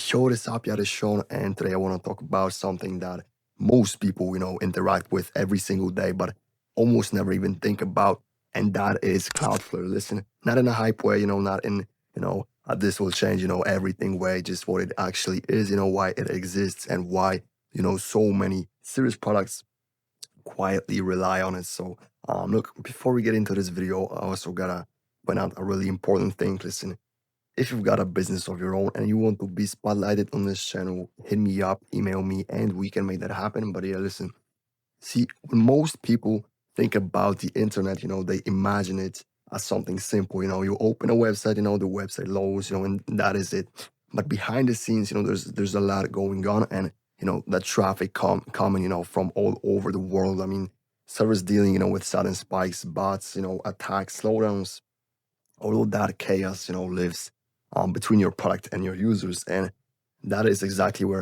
Yo, what is up? Yeah, this is Sean, and today I want to talk about something that most people, interact with every single day, but almost never even think about, and that is Cloudflare. Listen, not in a hype way, not in, this will change, everything way, just what it actually is, why it exists and why, so many serious products quietly rely on it. So, look, before we get into this video, I also gotta point out a really important thing. Listen, if you've got a business of your own and you want to be spotlighted on this channel, hit me up, email me, and we can make that happen. But yeah, listen, see, when most people think about the internet, they imagine it as something simple. You open a website, the website loads, and that is it. But behind the scenes, there's a lot going on, and that traffic coming, from all over the world. I mean, servers dealing, with sudden spikes, bots, attacks, slowdowns, all of that chaos, lives between your product and your users. And that is exactly where,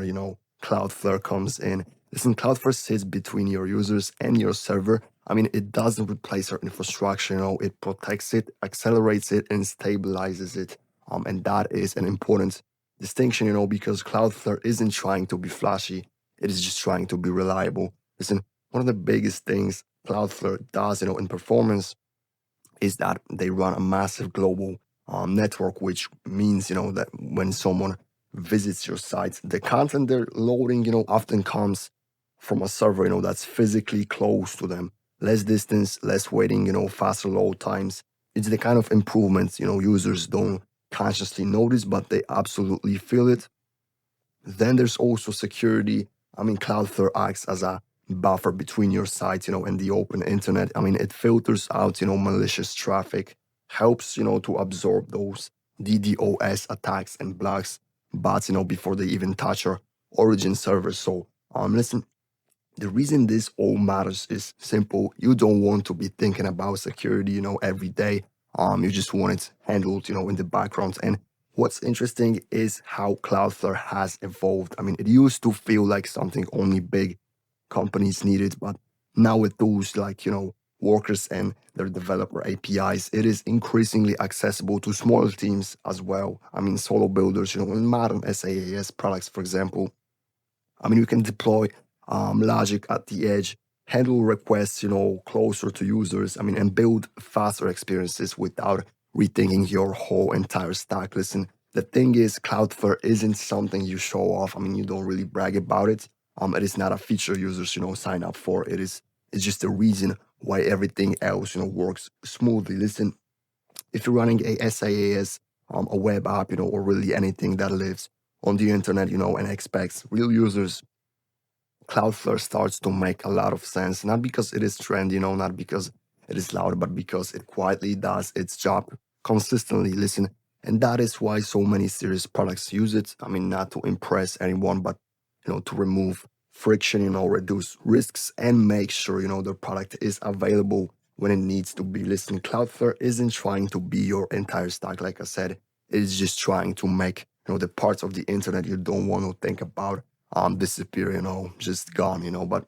Cloudflare comes in. Listen, Cloudflare sits between your users and your server. I mean, it doesn't replace our infrastructure, it protects it, accelerates it, and stabilizes it. And that is an important distinction, because Cloudflare isn't trying to be flashy. It is just trying to be reliable. Listen, one of the biggest things Cloudflare does, in performance is that they run a massive global network, which means, that when someone visits your site, the content they're loading, often comes from a server, that's physically close to them. Less distance, less waiting, faster load times. It's the kind of improvements, users don't consciously notice, but they absolutely feel it. Then there's also security. I mean, Cloudflare acts as a buffer between your site, and the open internet. I mean, it filters out, malicious traffic, helps, to absorb those DDoS attacks and blocks bots, before they even touch your origin server. So, listen, the reason this all matters is simple. You don't want to be thinking about security, every day. You just want it handled, in the background. And what's interesting is how Cloudflare has evolved. I mean, it used to feel like something only big companies needed, but now with tools like, workers and their developer APIs, it is increasingly accessible to smaller teams as well. I mean, solo builders, and modern SaaS products, for example. I mean, you can deploy logic at the edge, handle requests, closer to users. I mean, and build faster experiences without rethinking your whole entire stack. Listen, the thing is, Cloudflare isn't something you show off. I mean, you don't really brag about it. It is not a feature users, sign up for. It's just the reason why everything else, works smoothly. Listen, if you're running a SaaS, a web app, or really anything that lives on the internet, and expects real users, Cloudflare starts to make a lot of sense, not because it is trendy, not because it is loud, but because it quietly does its job consistently. Listen, and that is why so many serious products use it. I mean, not to impress anyone, but to remove friction, reduce risks, and make sure the product is available when it needs to be. Listen, Cloudflare isn't trying to be your entire stack, like I said. It is just trying to make the parts of the internet you don't want to think about disappear, just gone, But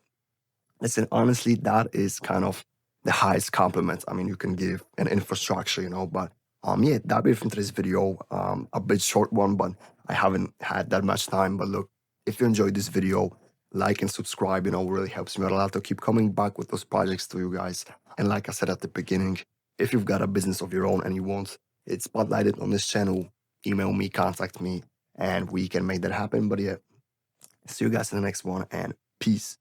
listen, honestly, that is kind of the highest compliment. I mean, you can give an infrastructure, but yeah, that'll be it from today's video. A bit short one, but I haven't had that much time. But look, if you enjoyed this video, like and subscribe, really helps me out a lot to keep coming back with those projects to you guys. And like I said at the beginning, if you've got a business of your own and you want it spotlighted on this channel, email me, contact me, and we can make that happen. But yeah, see you guys in the next one, and peace.